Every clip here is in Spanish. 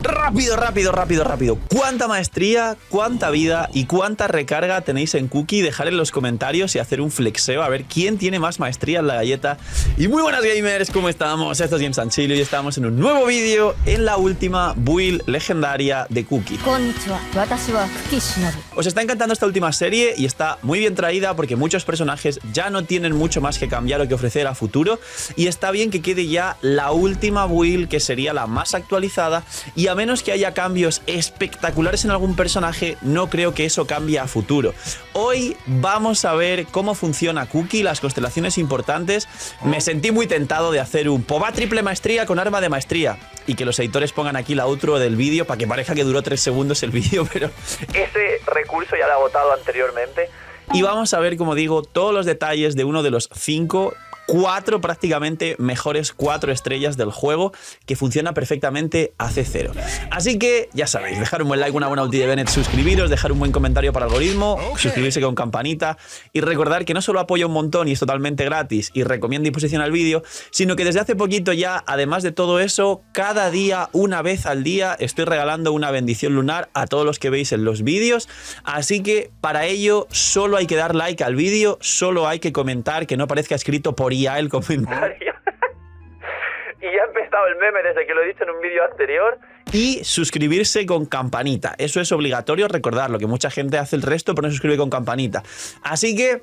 Rápido, rápido, rápido, rápido. ¿Cuánta maestría, cuánta vida y cuánta recarga tenéis en Cookie? Dejar en los comentarios y hacer un flexeo a ver quién tiene más maestría en la galleta. Y muy buenas gamers, ¿cómo estamos? Esto es James Sanchillo y estamos en un nuevo vídeo en la última build legendaria de Cookie. Os está encantando esta última serie y está muy bien traída porque muchos personajes ya no tienen mucho más que cambiar o que ofrecer a futuro y está bien que quede ya la última build que sería la más actualizada y a menos que haya cambios espectaculares en algún personaje, no creo que eso cambie a futuro. Hoy vamos a ver cómo funciona Cookie, las constelaciones importantes. Me sentí muy tentado de hacer un Pobá triple maestría con arma de maestría y que los editores pongan aquí la outro del vídeo para que parezca que duró 3 segundos el vídeo, pero ese recurso ya lo he agotado anteriormente. Y vamos a ver, como digo, todos los detalles de uno de los 4 prácticamente mejores 4 estrellas del juego que funciona perfectamente a C0. Así que ya sabéis, dejar un buen like, una buena ulti de Bennett, suscribiros, dejar un buen comentario para el algoritmo, suscribirse con campanita y recordar que no solo apoya un montón y es totalmente gratis y recomienda y posiciona el vídeo, sino que desde hace poquito ya, además de todo eso, cada día, una vez al día, estoy regalando una bendición lunar a todos los que veis en los vídeos. Así que para ello solo hay que dar like al vídeo, solo hay que comentar, que no parezca escrito por el comentario. Y ya ha empezado el meme desde que lo he dicho en un vídeo anterior. Y suscribirse con campanita. Eso es obligatorio, recordarlo, que mucha gente hace el resto pero no se suscribe con campanita. Así que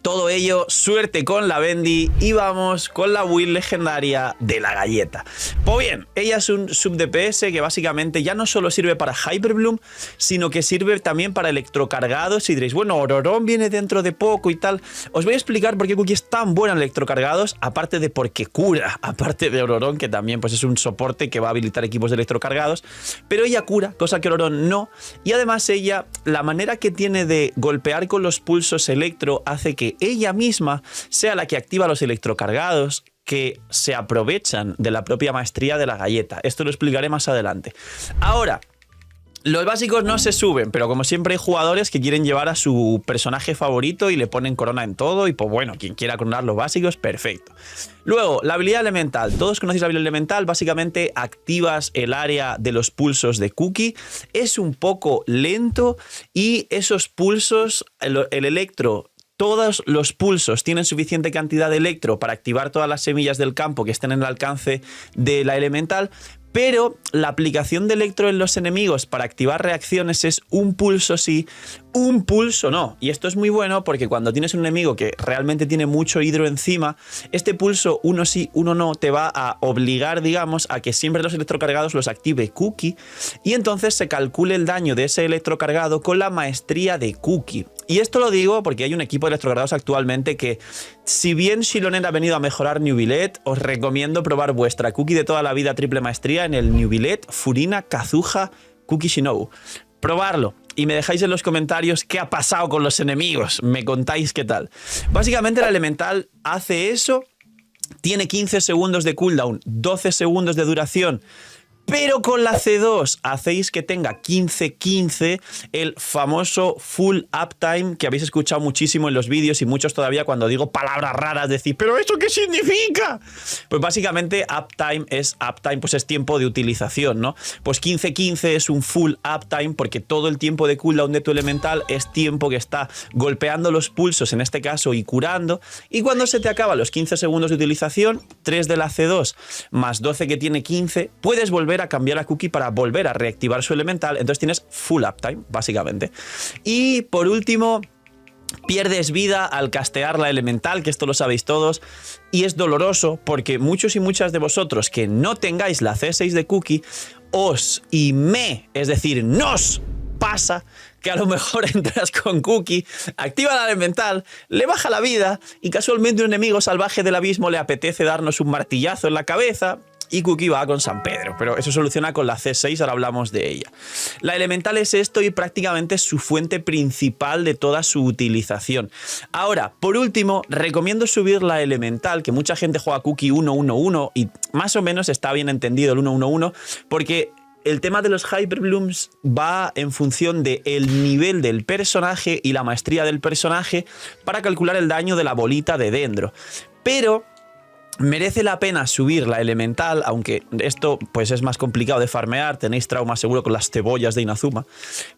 todo ello, suerte con la Bendy y vamos con la build legendaria de la galleta. Pues bien, ella es un sub DPS que básicamente ya no solo sirve para Hyperbloom, sino que sirve también para electrocargados. Y diréis, bueno, Ororón viene dentro de poco y tal. Os voy a explicar por qué Cookie es tan buena en electrocargados, aparte de porque cura, aparte de Ororón, que también pues, es un soporte que va a habilitar equipos de electrocargados. Pero ella cura, cosa que Ororón no. Y además ella, la manera que tiene de golpear con los pulsos electro hace que ella misma sea la que activa los electrocargados que se aprovechan de la propia maestría de la galleta. Esto lo explicaré más adelante. Ahora, los básicos no se suben, pero como siempre hay jugadores que quieren llevar a su personaje favorito y le ponen corona en todo y pues bueno, quien quiera coronar los básicos, perfecto. Luego, la habilidad elemental. Todos conocéis la habilidad elemental, básicamente activas el área de los pulsos de Cookie. Es un poco lento y esos pulsos, el electro... Todos los pulsos tienen suficiente cantidad de electro para activar todas las semillas del campo que estén en el alcance de la elemental, pero la aplicación de electro en los enemigos para activar reacciones es un pulso sí, un pulso no. Y esto es muy bueno porque cuando tienes un enemigo que realmente tiene mucho hidro encima, este pulso uno sí, uno no te va a obligar, digamos, a que siempre los electrocargados los active Cookie y entonces se calcule el daño de ese electrocargado con la maestría de Cookie. Y esto lo digo porque hay un equipo de electrocargados actualmente que, si bien Shilonet ha venido a mejorar Newvillet, os recomiendo probar vuestra Cookie de toda la vida triple maestría en el Newvillet Furina Kazuha Cookie Shinobu. Probarlo y me dejáis en los comentarios qué ha pasado con los enemigos. Me contáis qué tal. Básicamente la elemental hace eso, tiene 15 segundos de cooldown, 12 segundos de duración. Pero con la C2 hacéis que tenga 15-15, el famoso full uptime que habéis escuchado muchísimo en los vídeos y muchos todavía cuando digo palabras raras decís, ¿pero eso qué significa? Pues básicamente uptime, pues es tiempo de utilización, ¿no? Pues 15-15 es un full uptime porque todo el tiempo de cooldown de tu elemental es tiempo que está golpeando los pulsos, en este caso, y curando. Y cuando se te acaban los 15 segundos de utilización, 3 de la C2 más 12 que tiene 15, puedes volver a cambiar a Cookie para volver a reactivar su elemental, entonces tienes full uptime, básicamente. Y por último, pierdes vida al castear la elemental, que esto lo sabéis todos, y es doloroso porque muchos y muchas de vosotros que no tengáis la C6 de Cookie, es decir, nos pasa que a lo mejor entras con Cookie, activa la elemental, le baja la vida y casualmente un enemigo salvaje del abismo le apetece darnos un martillazo en la cabeza y Cookie va con San Pedro, pero eso soluciona con la C6, ahora hablamos de ella. La elemental es esto y prácticamente es su fuente principal de toda su utilización. Ahora, por último, recomiendo subir la elemental, que mucha gente juega Cookie 1-1-1 y más o menos está bien entendido el 1-1-1, porque el tema de los Hyperblooms va en función del nivel del personaje y la maestría del personaje para calcular el daño de la bolita de Dendro. Pero Merece la pena subir la elemental, aunque esto pues es más complicado de farmear, tenéis trauma seguro con las cebollas de Inazuma,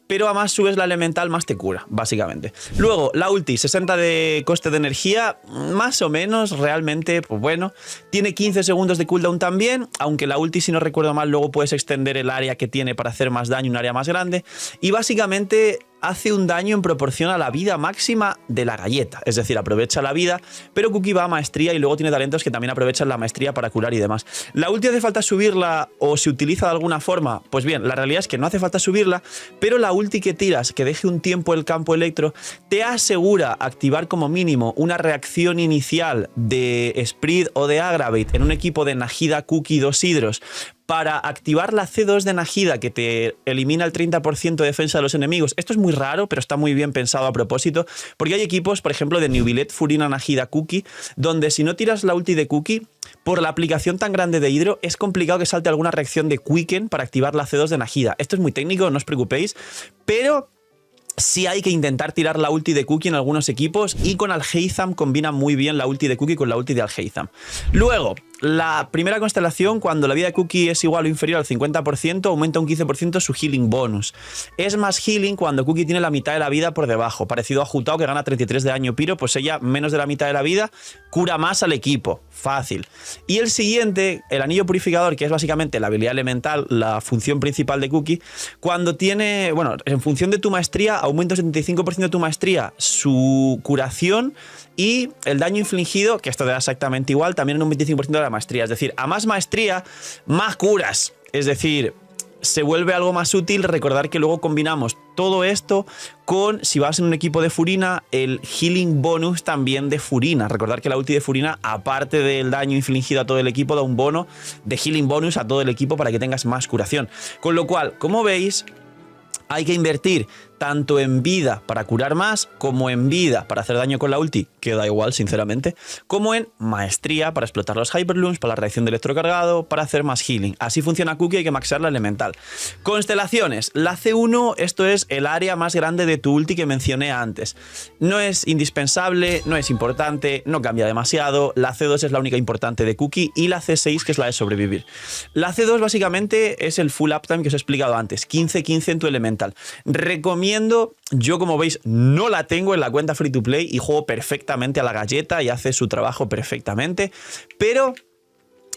pero a más subes la elemental más te cura, básicamente. Luego, la ulti, 60 de coste de energía, más o menos, realmente, pues bueno. Tiene 15 segundos de cooldown también, aunque la ulti, si no recuerdo mal, luego puedes extender el área que tiene para hacer más daño, un área más grande, y básicamente hace un daño en proporción a la vida máxima de la galleta, es decir, aprovecha la vida, pero Cookie va a maestría y luego tiene talentos que también aprovechan la maestría para curar y demás. ¿La ulti hace falta subirla o se utiliza de alguna forma? Pues bien, la realidad es que no hace falta subirla, pero la ulti que tiras, que deje un tiempo el campo electro, te asegura activar como mínimo una reacción inicial de Spread o de Aggravate en un equipo de Nahida, Cookie, 2 hidros, para activar la C2 de Nahida, que te elimina el 30% de defensa de los enemigos. Esto es muy raro, pero está muy bien pensado a propósito, porque hay equipos, por ejemplo, de Nubilet, Furina, Nahida, Cookie, donde si no tiras la ulti de Cookie, por la aplicación tan grande de hidro, es complicado que salte alguna reacción de Quicken para activar la C2 de Nahida. Esto es muy técnico, no os preocupéis, pero sí hay que intentar tirar la ulti de Cookie en algunos equipos, y con Alhaitham combina muy bien la ulti de Cookie con la ulti de Alhaitham. Luego, la primera constelación, cuando la vida de Cookie es igual o inferior al 50%, aumenta un 15% su healing bonus. Es más healing cuando Cookie tiene la mitad de la vida por debajo, parecido a Hu Tao, que gana 33 de daño piro, pues ella menos de la mitad de la vida, cura más al equipo, fácil. Y el siguiente, el anillo purificador, que es básicamente la habilidad elemental, la función principal de Cookie, cuando tiene, bueno, en función de tu maestría, aumenta un 75% de tu maestría su curación, y el daño infligido, que esto te da exactamente igual, también en un 25% de la maestría. Es decir, a más maestría, más curas. Es decir, se vuelve algo más útil. Recordar que luego combinamos todo esto con, si vas en un equipo de Furina, el healing bonus también de Furina. Recordar que la ulti de Furina, aparte del daño infligido a todo el equipo, da un bono de healing bonus a todo el equipo para que tengas más curación. Con lo cual, como veis, hay que invertir tanto en vida para curar más, como en vida para hacer daño con la ulti, que da igual, sinceramente, como en maestría para explotar los Hyperlooms, para la reacción de electrocargado, para hacer más healing. Así funciona Cookie, hay que maxear la elemental. Constelaciones. La C1, esto es el área más grande de tu ulti que mencioné antes. No es indispensable, no es importante, no cambia demasiado. La C2 es la única importante de Cookie, y la C6, que es la de sobrevivir. La C2 básicamente es el full uptime que os he explicado antes, 15-15 en tu elemental. Recomiendo, yo como veis no la tengo en la cuenta free to play y juego perfectamente a la galleta y hace su trabajo perfectamente, pero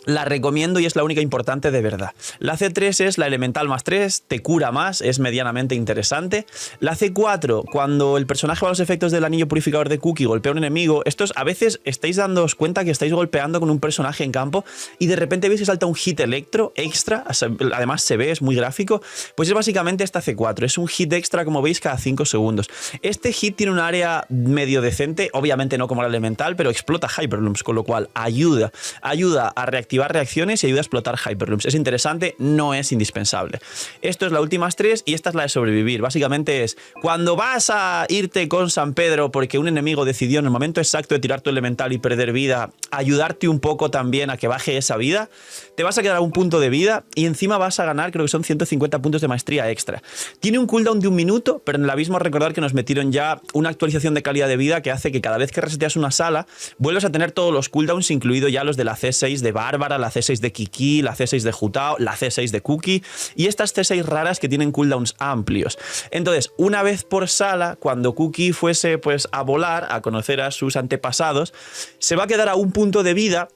la recomiendo y es la única importante de verdad. La C3 es la elemental más 3, te cura más, es medianamente interesante. La C4, cuando el personaje va a los efectos del anillo purificador de Cookie, golpea a un enemigo. Estos a veces estáis dándoos cuenta que estáis golpeando con un personaje en campo y de repente veis que salta un hit electro extra, además se ve, es muy gráfico. Pues es básicamente esta C4, es un hit extra, como veis, cada 5 segundos. Este hit tiene un área medio decente, obviamente no como la elemental, pero explota Hyperlooms, con lo cual ayuda a reactivar reacciones y ayuda a explotar Hyperlooms. Es interesante, no es indispensable. Esto es la última 3 y esta es la de sobrevivir. Básicamente es cuando vas a irte con San Pedro porque un enemigo decidió en el momento exacto de tirar tu elemental y perder vida, ayudarte un poco también a que baje esa vida, te vas a quedar a un punto de vida y encima vas a ganar, creo que son 150 puntos de maestría extra. Tiene un cooldown de 1 minuto, pero en el abismo recordar que nos metieron ya una actualización de calidad de vida que hace que cada vez que reseteas una sala vuelves a tener todos los cooldowns, incluido ya los de la C6 de Bárbara, la C6 de Kiki, la C6 de Hu Tao, la C6 de Cookie y estas C6 raras que tienen cooldowns amplios. Entonces, una vez por sala, cuando Cookie fuese pues a volar, a conocer a sus antepasados, se va a quedar a un punto de vida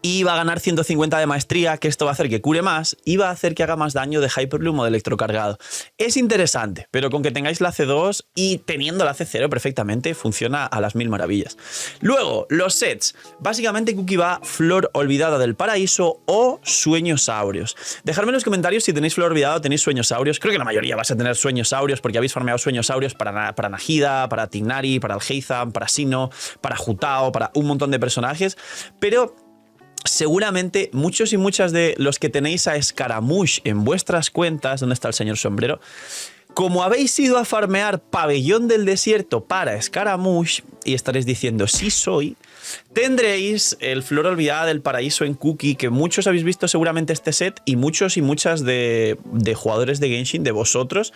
y va a ganar 150 de maestría, que esto va a hacer que cure más y va a hacer que haga más daño de Hyperloom o de electrocargado. Es interesante, pero con que tengáis la C2 y teniendo la C0 perfectamente, funciona a las mil maravillas. Luego, los sets. Básicamente Cookie va Flor Olvidada del Paraíso o Sueños Áureos. Dejadme en los comentarios si tenéis Flor Olvidada o tenéis Sueños Áureos. Creo que la mayoría vais a tener Sueños Áureos porque habéis farmeado Sueños Áureos para Nahida, para Tignari, para Alhaitham, para Sinnoh, para Hu Tao, para un montón de personajes, pero seguramente muchos y muchas de los que tenéis a Scaramouche en vuestras cuentas, ¿dónde está el señor sombrero? Como habéis ido a farmear Pabellón del Desierto para Scaramouche y estaréis diciendo sí soy, tendréis el Flor Olvidada del Paraíso en Cookie, que muchos habéis visto seguramente este set y muchos y muchas de jugadores de Genshin, de vosotros,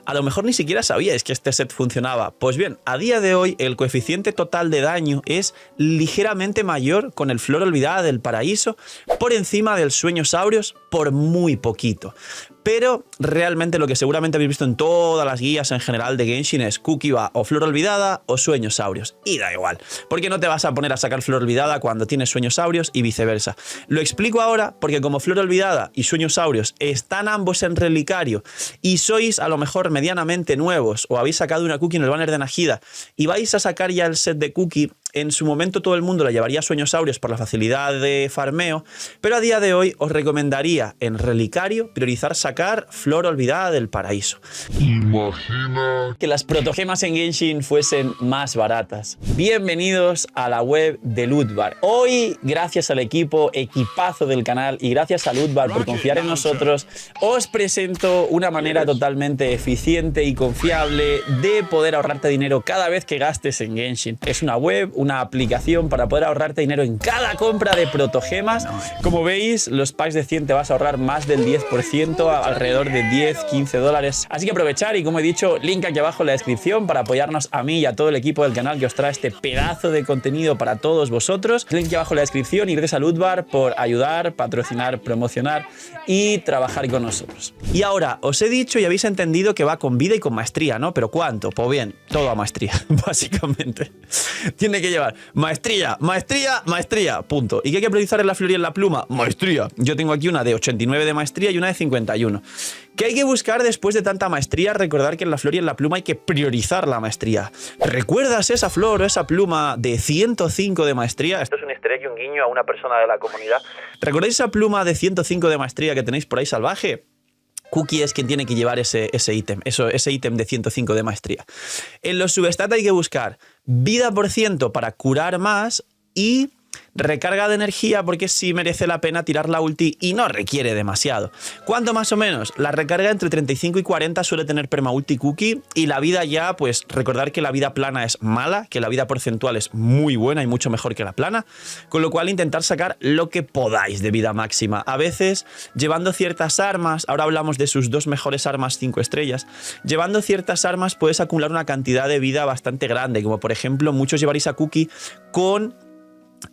a lo mejor ni siquiera sabíais que este set funcionaba. Pues bien, a día de hoy el coeficiente total de daño es ligeramente mayor con el Flor Olvidada del Paraíso por encima del Sueñosaurios por muy poquito. Pero realmente lo que seguramente habéis visto en todas las guías en general de Genshin es Cookie va o Flor Olvidada o Sueñosaurios. Y da igual, porque no te vas a poner a sacar Flor Olvidada cuando tienes Sueñosaurios y viceversa. Lo explico ahora porque como Flor Olvidada y Sueñosaurios están ambos en relicario y sois a lo mejor medianamente nuevos o habéis sacado una Cookie en el banner de Najida y vais a sacar ya el set de Cookie, en su momento todo el mundo la llevaría a Sueñosaurios por la facilidad de farmeo, pero a día de hoy os recomendaría en relicario priorizar sacar Flor Olvidada del Paraíso. Imagina que las protogemas en Genshin fuesen más baratas. Bienvenidos a la web de Lootbar. Hoy, gracias al equipazo del canal y gracias a Lootbar por confiar en nosotros, os presento una manera totalmente eficiente y confiable de poder ahorrarte dinero cada vez que gastes en Genshin. Es una web, una aplicación para poder ahorrarte dinero en cada compra de protogemas. Como veis, los packs de 100 te vas a ahorrar más del 10%, alrededor de 10-15 dólares. Así que aprovechar y, como he dicho, link aquí abajo en la descripción para apoyarnos a mí y a todo el equipo del canal que os trae este pedazo de contenido para todos vosotros. Link aquí abajo en la descripción y gracias a Lootbar por ayudar, patrocinar, promocionar y trabajar con nosotros. Y ahora, os he dicho y habéis entendido que va con vida y con maestría, ¿no? ¿Pero cuánto? Pues bien, todo a maestría, básicamente. Tiene que llevar maestría, maestría, maestría, punto. ¿Y qué hay que priorizar en la flor y en la pluma? Maestría. Yo tengo aquí una de 89 de maestría y una de 51. ¿Qué hay que buscar después de tanta maestría? Recordar que en la flor y en la pluma hay que priorizar la maestría. ¿Recuerdas esa flor o esa pluma de 105 de maestría? Esto es un easter egg y un guiño a una persona de la comunidad. ¿Recordáis esa pluma de 105 de maestría que tenéis por ahí salvaje? Cookie es quien tiene que llevar ese ítem, ese ítem de 105 de maestría. En los substats hay que buscar vida por ciento para curar más y recarga de energía porque sí merece la pena tirar la ulti y no requiere demasiado. ¿Cuánto más o menos? La recarga entre 35 y 40 suele tener perma ulti Cookie y la vida ya, pues recordar que la vida plana es mala, que la vida porcentual es muy buena y mucho mejor que la plana, con lo cual intentar sacar lo que podáis de vida máxima. A veces, llevando ciertas armas, ahora hablamos de sus dos mejores armas 5 estrellas, llevando ciertas armas puedes acumular una cantidad de vida bastante grande, como por ejemplo muchos llevaréis a Cookie con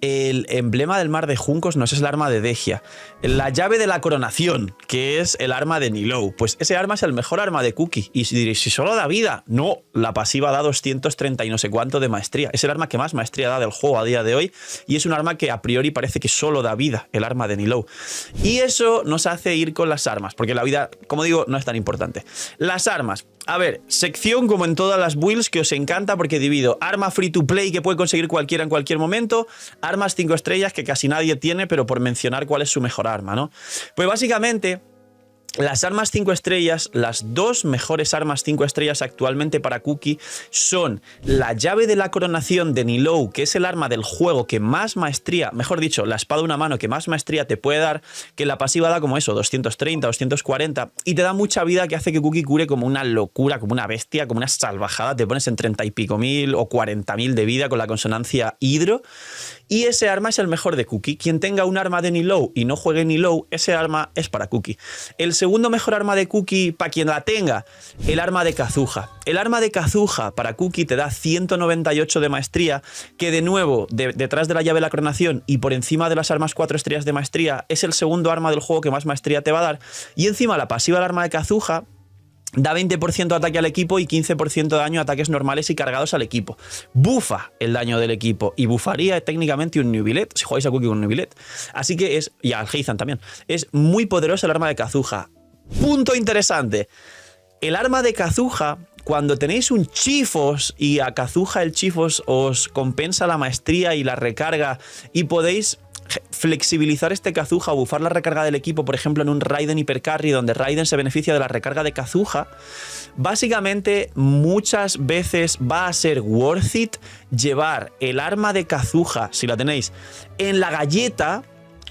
el emblema del mar de juncos, no, ese es el arma de Degia. La llave de la coronación, que es el arma de Nilou. Pues ese arma es el mejor arma de Cookie. Y si diréis, si solo da vida. No, la pasiva da 230 y no sé cuánto de maestría. Es el arma que más maestría da del juego a día de hoy. Y es un arma que a priori parece que solo da vida, el arma de Nilou. Y eso nos hace ir con las armas, porque la vida, como digo, no es tan importante. Las armas. A ver, sección como en todas las builds que os encanta porque divido arma free to play que puede conseguir cualquiera en cualquier momento, armas 5 estrellas que casi nadie tiene, pero por mencionar cuál es su mejor arma, ¿no? Pues básicamente, las armas 5 estrellas, las dos mejores armas 5 estrellas actualmente para Cookie son la llave de la coronación de Nilou, que es el arma del juego que más maestría, mejor dicho, la espada de una mano que más maestría te puede dar, que la pasiva da como eso, 230, 240, y te da mucha vida que hace que Cookie cure como una locura, como una bestia, como una salvajada, te pones en 30 y pico mil o 40.000 de vida con la consonancia hidro, y ese arma es el mejor de Cookie. Quien tenga un arma de Nilou y no juegue Nilou, ese arma es para Cookie. El segundo mejor arma de Cookie, para quien la tenga, el arma de Kazuha. El arma de Kazuha para Cookie te da 198 de maestría, que de nuevo, detrás de la llave de la coronación y por encima de las armas 4 estrellas de maestría, es el segundo arma del juego que más maestría te va a dar. Y encima la pasiva del arma de Kazuha da 20% de ataque al equipo y 15% de daño a ataques normales y cargados al equipo. Bufa el daño del equipo y bufaría técnicamente un Nubilet, si jugáis a Cookie con un Nubilet. Así que es, y al Heizan también, es muy poderosa el arma de Kazuha. Punto interesante. El arma de Kazuha, cuando tenéis un Chifos y a Kazuha el Chifos os compensa la maestría y la recarga y podéis flexibilizar este Kazuha o bufar la recarga del equipo, por ejemplo en un Raiden Hypercarry donde Raiden se beneficia de la recarga de Kazuha, básicamente muchas veces va a ser worth it llevar el arma de Kazuha, si la tenéis, en la galleta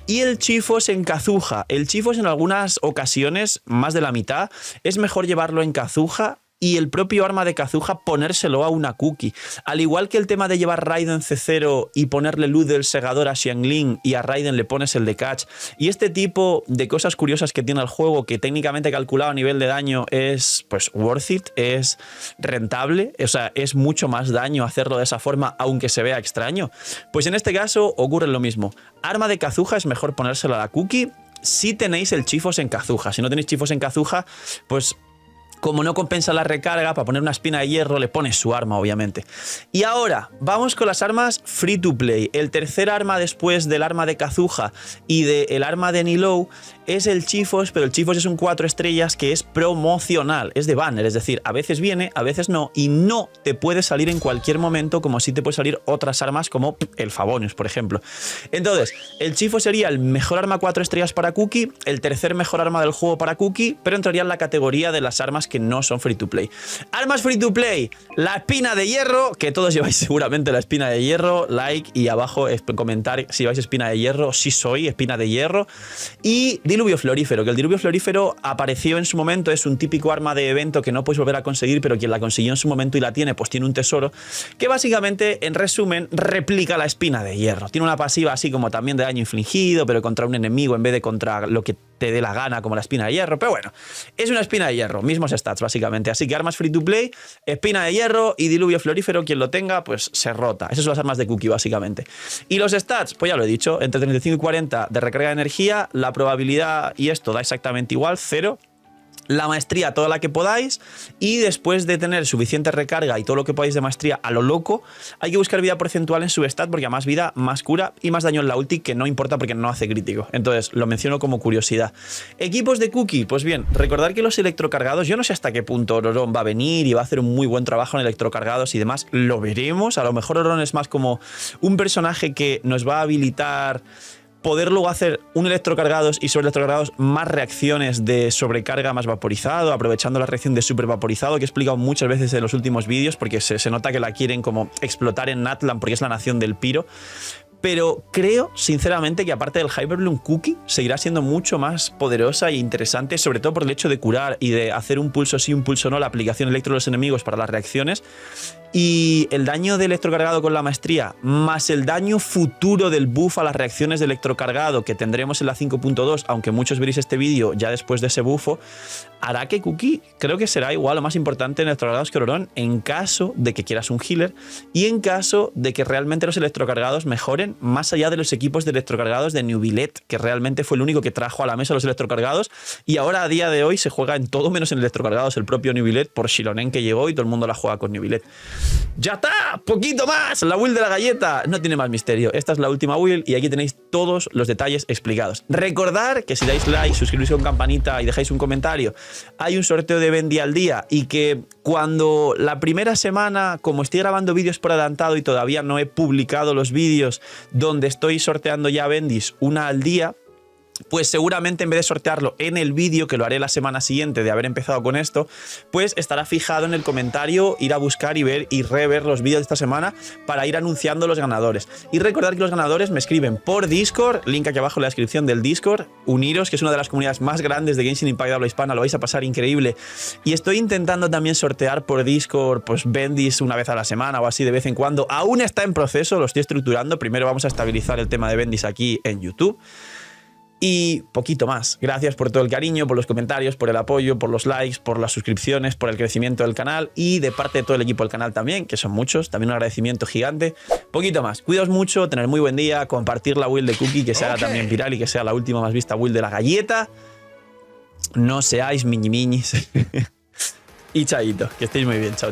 y el Chifos en Kazuha. El Chifos en algunas ocasiones, más de la mitad, es mejor llevarlo en Kazuha y el propio arma de Kazuha ponérselo a una Cookie. Al igual que el tema de llevar Raiden C0 y ponerle luz del segador a Xiangling y a Raiden le pones el de catch. Y este tipo de cosas curiosas que tiene el juego, que técnicamente calculado a nivel de daño es pues worth it, es rentable, o sea, es mucho más daño hacerlo de esa forma aunque se vea extraño. Pues en este caso ocurre lo mismo. Arma de Kazuha es mejor ponérselo a la Cookie si tenéis el chifos en Kazuha. Si no tenéis chifos en Kazuha, pues como no compensa la recarga, para poner una espina de hierro le pones su arma, obviamente. Y ahora, vamos con las armas free to play. El tercer arma después del arma de Kazuha y del arma de Nilou es el Chifos, pero el Chifos es un 4 estrellas que es promocional, es de banner, es decir, a veces viene, a veces no, y no te puede salir en cualquier momento, como si te puede salir otras armas como el Favonius, por ejemplo. Entonces, el Chifos sería el mejor arma 4 estrellas para Cookie, el tercer mejor arma del juego para Cookie, pero entraría en la categoría de las armas que no son free to play. Armas free to play, la espina de hierro, que todos lleváis seguramente la espina de hierro, like y abajo comentar si lleváis espina de hierro, si soy espina de hierro, y diluvio florífero, que el diluvio florífero apareció en su momento, es un típico arma de evento que no puedes volver a conseguir, pero quien la consiguió en su momento y la tiene, pues tiene un tesoro, que básicamente, en resumen, replica la espina de hierro. Tiene una pasiva así como también de daño infligido, pero contra un enemigo en vez de contra lo que te dé la gana, como la espina de hierro, pero bueno, es una espina de hierro, mismos stats básicamente, así que armas free to play, espina de hierro y diluvio florífero, quien lo tenga, pues se rota. Esas son las armas de Cookie básicamente. Y los stats, pues ya lo he dicho, entre 35 y 40 de recarga de energía, la probabilidad y esto da exactamente igual, 0. La maestría toda la que podáis, y después de tener suficiente recarga y todo lo que podáis de maestría a lo loco, hay que buscar vida porcentual en su stat, porque a más vida, más cura y más daño en la ulti, que no importa porque no hace crítico. Entonces lo menciono como curiosidad. Equipos de Cookie, pues bien, recordar que los electrocargados, yo no sé hasta qué punto Ororón va a venir y va a hacer un muy buen trabajo en electrocargados y demás, lo veremos. A lo mejor Ororón es más como un personaje que nos va a habilitar poder luego hacer un electrocargados y sobre electrocargados más reacciones de sobrecarga más vaporizado, aprovechando la reacción de super vaporizado que he explicado muchas veces en los últimos vídeos, porque se nota que la quieren como explotar en Natlan porque es la nación del piro. Pero creo, sinceramente, que aparte del Hyperbloom, Cookie seguirá siendo mucho más poderosa e interesante, sobre todo por el hecho de curar y de hacer un pulso sí, un pulso no, la aplicación electro de los enemigos para las reacciones. Y el daño de electrocargado con la maestría, más el daño futuro del buff a las reacciones de electrocargado que tendremos en la 5.2, aunque muchos veréis este vídeo ya después de ese buffo, hará que Cookie creo que será igual o más importante en electrocargados que Ororón, en caso de que quieras un healer y en caso de que realmente los electrocargados mejoren más allá de los equipos de electrocargados de Nubilet, que realmente fue el único que trajo a la mesa los electrocargados, y ahora a día de hoy se juega en todo menos en electrocargados el propio Nubilet por Shilonen, que llegó y todo el mundo la juega con Nubilet. ¡Ya está! ¡Poquito más! La build de la galleta no tiene más misterio. Esta es la última build y aquí tenéis todos los detalles explicados. Recordad que si dais like, suscribís con campanita y dejáis un comentario, hay un sorteo de Bendy al día, y que cuando la primera semana, como estoy grabando vídeos por adelantado y todavía no he publicado los vídeos donde estoy sorteando ya Bendis una al día, pues seguramente en vez de sortearlo en el vídeo, que lo haré la semana siguiente de haber empezado con esto, pues estará fijado en el comentario, ir a buscar y ver y rever los vídeos de esta semana para ir anunciando los ganadores. Y recordad que los ganadores me escriben por Discord, link aquí abajo en la descripción del Discord, uniros, que es una de las comunidades más grandes de Genshin Impact de habla hispana, lo vais a pasar increíble. Y estoy intentando también sortear por Discord pues Bendis una vez a la semana o así de vez en cuando. Aún está en proceso, lo estoy estructurando. Primero vamos a estabilizar el tema de Bendis aquí en YouTube. Y poquito más. Gracias por todo el cariño, por los comentarios, por el apoyo, por los likes, por las suscripciones, por el crecimiento del canal y de parte de todo el equipo del canal también, que son muchos. También un agradecimiento gigante. Poquito más. Cuidaos mucho, tener muy buen día, compartir la build de Cookie, que se haga también viral y que sea la última más vista build de la galleta. No seáis miñis. Y chaito, que estéis muy bien. Chao.